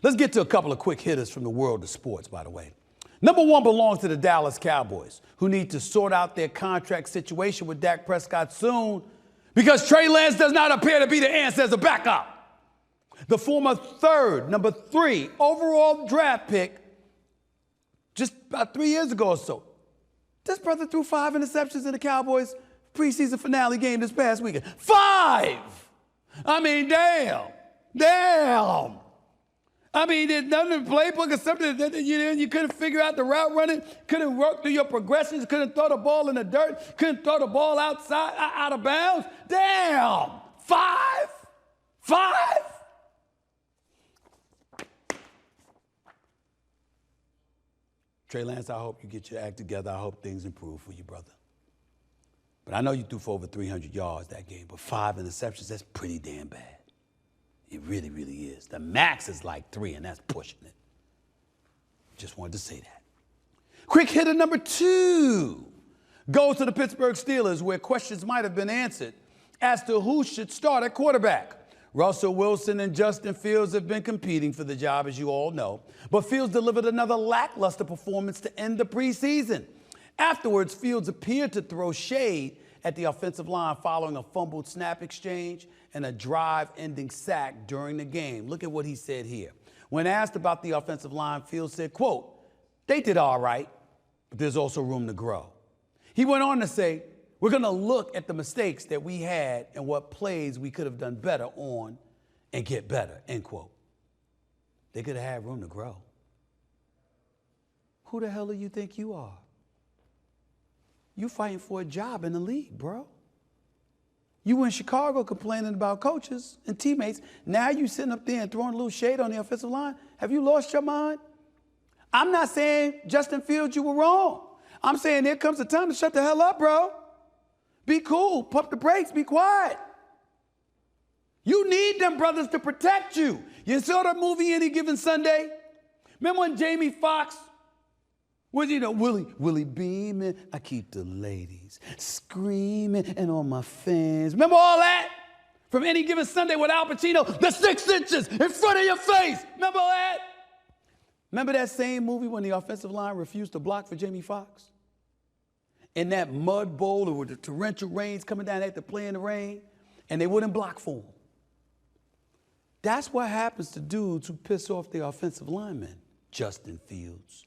Let's get to a couple of quick hitters from the world of sports, by the way. Number one belongs to the Dallas Cowboys, who need to sort out their contract situation with Dak Prescott soon because Trey Lance does not appear to be the answer as a backup. The former number 3 overall draft pick just about 3 years ago or so. This brother threw 5 interceptions in the Cowboys preseason finale game this past weekend. 5! I mean, damn. I mean, there's nothing in the playbook or something that you couldn't figure out the route running, couldn't work through your progressions, couldn't throw the ball in the dirt, couldn't throw the ball outside, out of bounds. Damn! 5? Trey Lance, I hope you get your act together. I hope things improve for you, brother. But I know you threw for over 300 yards that game, but 5 interceptions, that's pretty damn bad. It really, really is. The max is like 3, and that's pushing it. Just wanted to say that. Quick hitter number 2 goes to the Pittsburgh Steelers, where questions might have been answered as to who should start at quarterback. Russell Wilson and Justin Fields have been competing for the job, as you all know, but Fields delivered another lackluster performance to end the preseason. Afterwards, Fields appeared to throw shade at the offensive line following a fumbled snap exchange and a drive-ending sack during the game. Look at what he said here. When asked about the offensive line, Fields said, quote, "They did all right, but there's also room to grow." He went on to say, "We're going to look at the mistakes that we had and what plays we could have done better on and get better," end quote. They could have had room to grow. Who the hell do you think you are? You fighting for a job in the league, bro. You were in Chicago complaining about coaches and teammates. Now you sitting up there and throwing a little shade on the offensive line. Have you lost your mind? I'm not saying, Justin Fields, you were wrong. I'm saying there comes a time to shut the hell up, bro. Be cool. Pump the brakes. Be quiet. You need them brothers to protect you. You saw that movie Any Given Sunday? Remember when Jamie Foxx was, Willie beaming, I keep the ladies screaming and all my fans. Remember all that? From Any Given Sunday with Al Pacino, the 6 inches in front of your face. Remember all that? Remember that same movie when the offensive line refused to block for Jamie Foxx? In that mud bowl with the torrential rains coming down, they had to play in the rain, and they wouldn't block for him. That's what happens to dudes who piss off their offensive linemen. Justin Fields.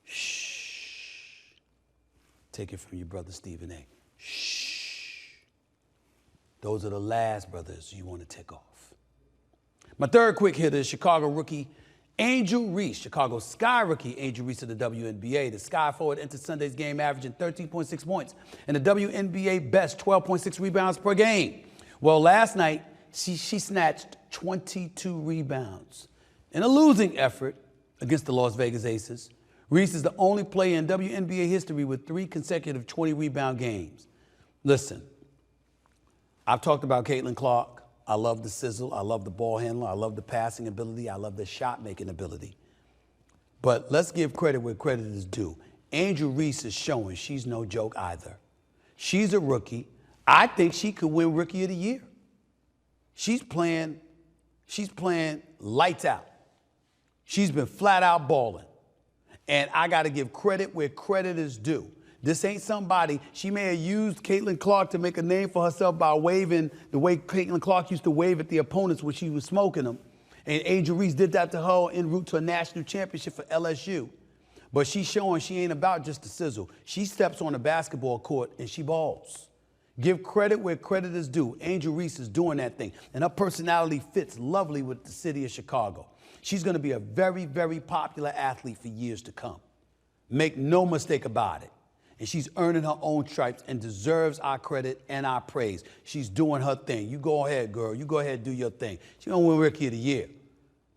Shh. Take it from your brother Stephen A. Shh. Those are the last brothers you want to tick off. My third quick hitter is Chicago rookie Angel Reese, Chicago Sky rookie Angel Reese of the WNBA. The Sky forward entered Sunday's game averaging 13.6 points and the WNBA best 12.6 rebounds per game. Well, last night, she snatched 22 rebounds. In a losing effort against the Las Vegas Aces, Reese is the only player in WNBA history with 3 consecutive 20-rebound games. Listen, I've talked about Caitlin Clark. I love the sizzle. I love the ball handler. I love the passing ability. I love the shot-making ability. But let's give credit where credit is due. Angel Reese is showing she's no joke either. She's a rookie. I think she could win Rookie of the Year. She's playing lights out. She's been flat out balling. And I got to give credit where credit is due. This ain't somebody, she may have used Caitlin Clark to make a name for herself by waving the way Caitlin Clark used to wave at the opponents when she was smoking them. And Angel Reese did that to her en route to a national championship for LSU. But she's showing she ain't about just the sizzle. She steps on the basketball court and she balls. Give credit where credit is due. Angel Reese is doing that thing. And her personality fits lovely with the city of Chicago. She's going to be a very, very popular athlete for years to come. Make no mistake about it. And she's earning her own stripes and deserves our credit and our praise. She's doing her thing. You go ahead, girl. You go ahead and do your thing. She's going to win Rookie of the Year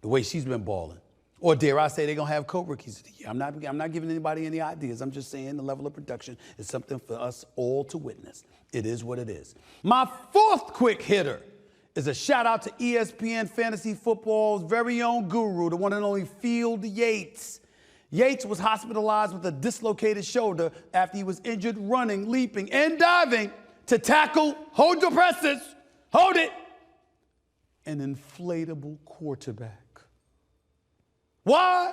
the way she's been balling. Or dare I say they're going to have co-rookies of the year. I'm not giving anybody any ideas. I'm just saying the level of production is something for us all to witness. It is what it is. My fourth quick hitter is a shout out to ESPN Fantasy Football's very own guru, the one and only Field Yates. Yates was hospitalized with a dislocated shoulder after he was injured running, leaping, and diving to tackle, hold your presses, hold it, an inflatable quarterback. Why?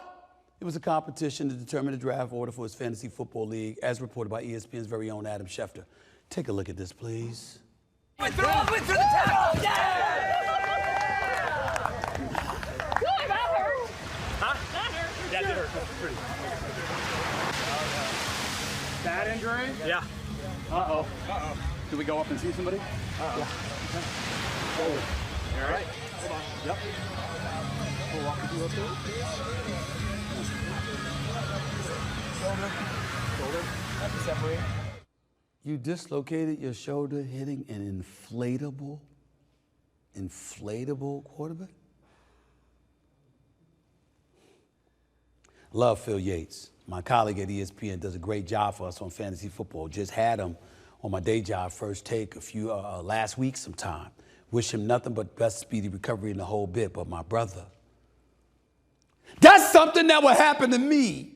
It was a competition to determine the draft order for his fantasy football league, as reported by ESPN's very own Adam Schefter. Take a look at this, please. Throw up through the tackle! Yeah! Good, that hurt. Huh? That hurt. That did hurt. Pretty. Bad injury? Yeah. Uh-oh. Uh-oh. Do we go up and see somebody? Uh-oh. Yeah. Okay. You all right? Hold on. Yep. We'll walk with you up there. Shoulder. Have to separate. You dislocated your shoulder hitting an inflatable quarterback? Love Phil Yates. My colleague at ESPN does a great job for us on fantasy football. Just had him on my day job, First Take, last week sometime. Wish him nothing but best speedy recovery in the whole bit. But my brother, that's something that would happen to me.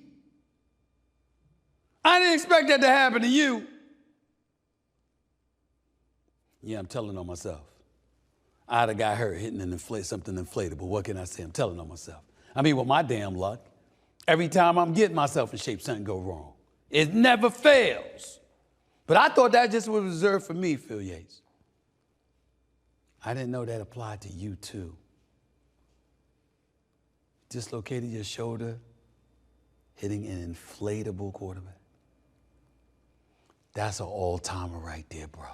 I didn't expect that to happen to you. Yeah, I'm telling on myself. I'd have got hurt hitting something inflatable. What can I say? I'm telling on myself. I mean, with my damn luck, every time I'm getting myself in shape, something go wrong. It never fails. But I thought that just was reserved for me, Phil Yates. I didn't know that applied to you, too. Dislocated your shoulder hitting an inflatable quarterback. That's an all-timer right there, bro.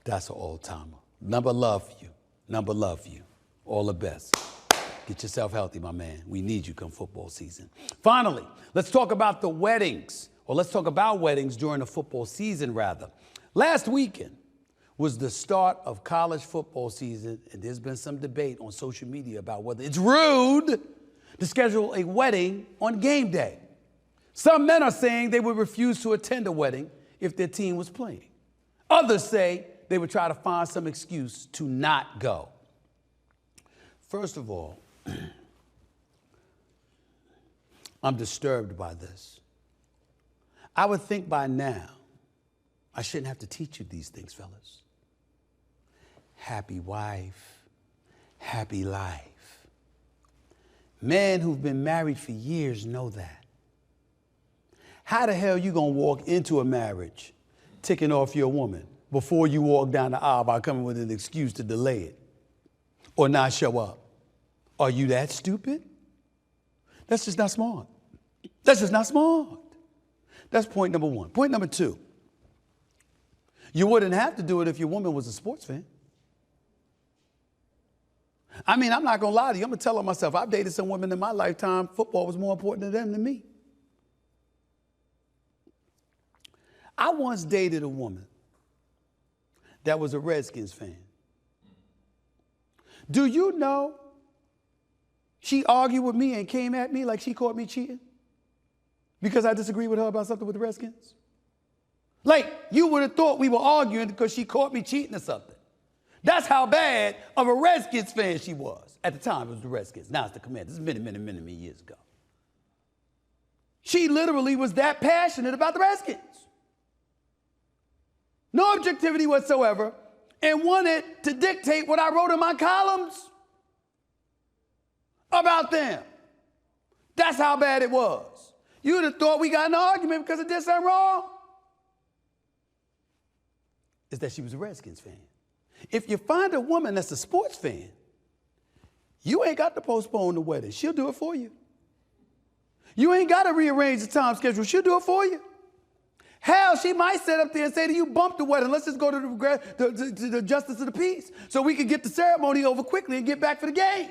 That's an all-timer. Number love for you. Number love for you. All the best. Get yourself healthy, my man. We need you come football season. Finally, let's talk about the weddings, or let's talk about weddings during the football season, rather. Last weekend was the start of college football season, and there's been some debate on social media about whether it's rude to schedule a wedding on game day. Some men are saying they would refuse to attend a wedding if their team was playing. Others say they would try to find some excuse to not go. First of all, I'm disturbed by this. I would think by now I shouldn't have to teach you these things, fellas. Happy wife, happy life. Men who've been married for years know that. How the hell you gonna walk into a marriage ticking off your woman before you walk down the aisle by coming with an excuse to delay it or not show up? Are you that stupid? That's just not smart. That's just not smart. That's point number one. Point number two, you wouldn't have to do it if your woman was a sports fan. I mean, I'm not gonna lie to you. I'm gonna tell on myself. I've dated some women in my lifetime. Football was more important to them than me. I once dated a woman that was a Redskins fan. Do you know she argued with me and came at me like she caught me cheating because I disagreed with her about something with the Redskins? Like, you would have thought we were arguing because she caught me cheating or something. That's how bad of a Redskins fan she was. At the time, it was the Redskins. Now it's the Commanders. This is many years ago. She literally was that passionate about the Redskins. No objectivity whatsoever, and wanted to dictate what I wrote in my columns about them. That's how bad it was. You'd have thought we got in an argument because it did something wrong. It's that she was a Redskins fan. If you find a woman that's a sports fan, you ain't got to postpone the wedding. She'll do it for you. You ain't got to rearrange the time schedule. She'll do it for you. Hell, she might sit up there and say to you, bump the wedding. Let's just go to the justice of the peace so we can get the ceremony over quickly and get back for the game.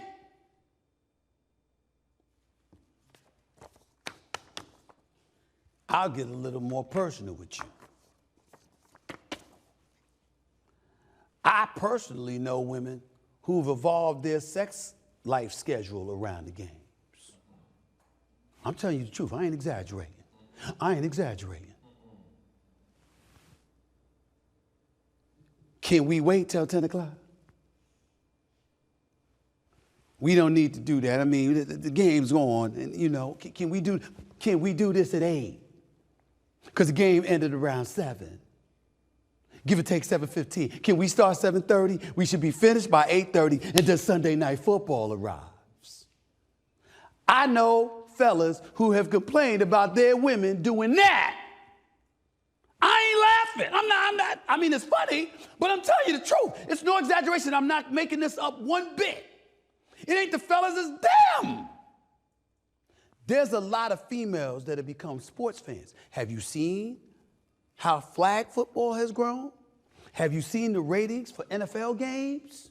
I'll get a little more personal with you. I personally know women who've evolved their sex life schedule around the games. I'm telling you the truth. I ain't exaggerating. Can we wait till 10 o'clock? We don't need to do that. I mean, the game's on, and you know, can we do this at 8? Because the game ended around 7. Give or take 7:15. Can we start 7:30? We should be finished by 8:30 until Sunday night football arrives. I know fellas who have complained about their women doing that. I ain't laughing. I'm not. I mean, it's funny, but I'm telling you the truth. It's no exaggeration. I'm not making this up one bit. It ain't the fellas, it's them. There's a lot of females that have become sports fans. Have you seen how flag football has grown? Have you seen the ratings for NFL games?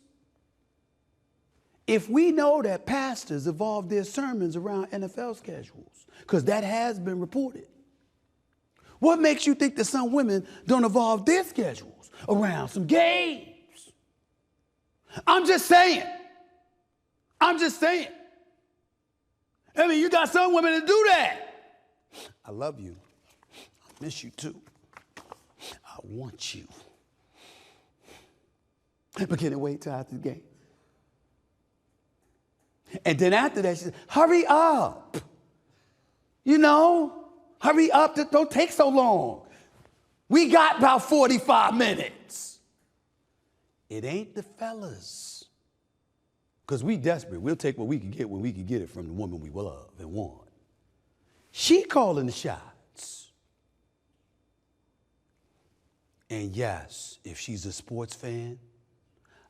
If we know that pastors evolve their sermons around NFL schedules, because that has been reported, what makes you think that some women don't evolve their schedules around some games? I'm just saying. I mean, you got some women that do that. I love you. I miss you too. I want you. But can it wait till after the game? And then after that, she said, hurry up. You know, hurry up. Don't take so long. We got about 45 minutes. It ain't the fellas. Because we desperate. We'll take what we can get when we can get it from the woman we love and want. She calling the shots. And yes, if she's a sports fan,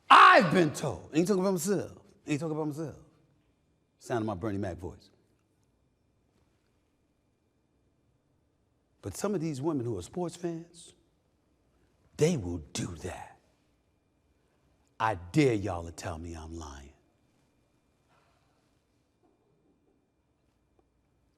I've been told. Ain't talking about myself. Sound of my Bernie Mac voice. But some of these women who are sports fans, they will do that. I dare y'all to tell me I'm lying.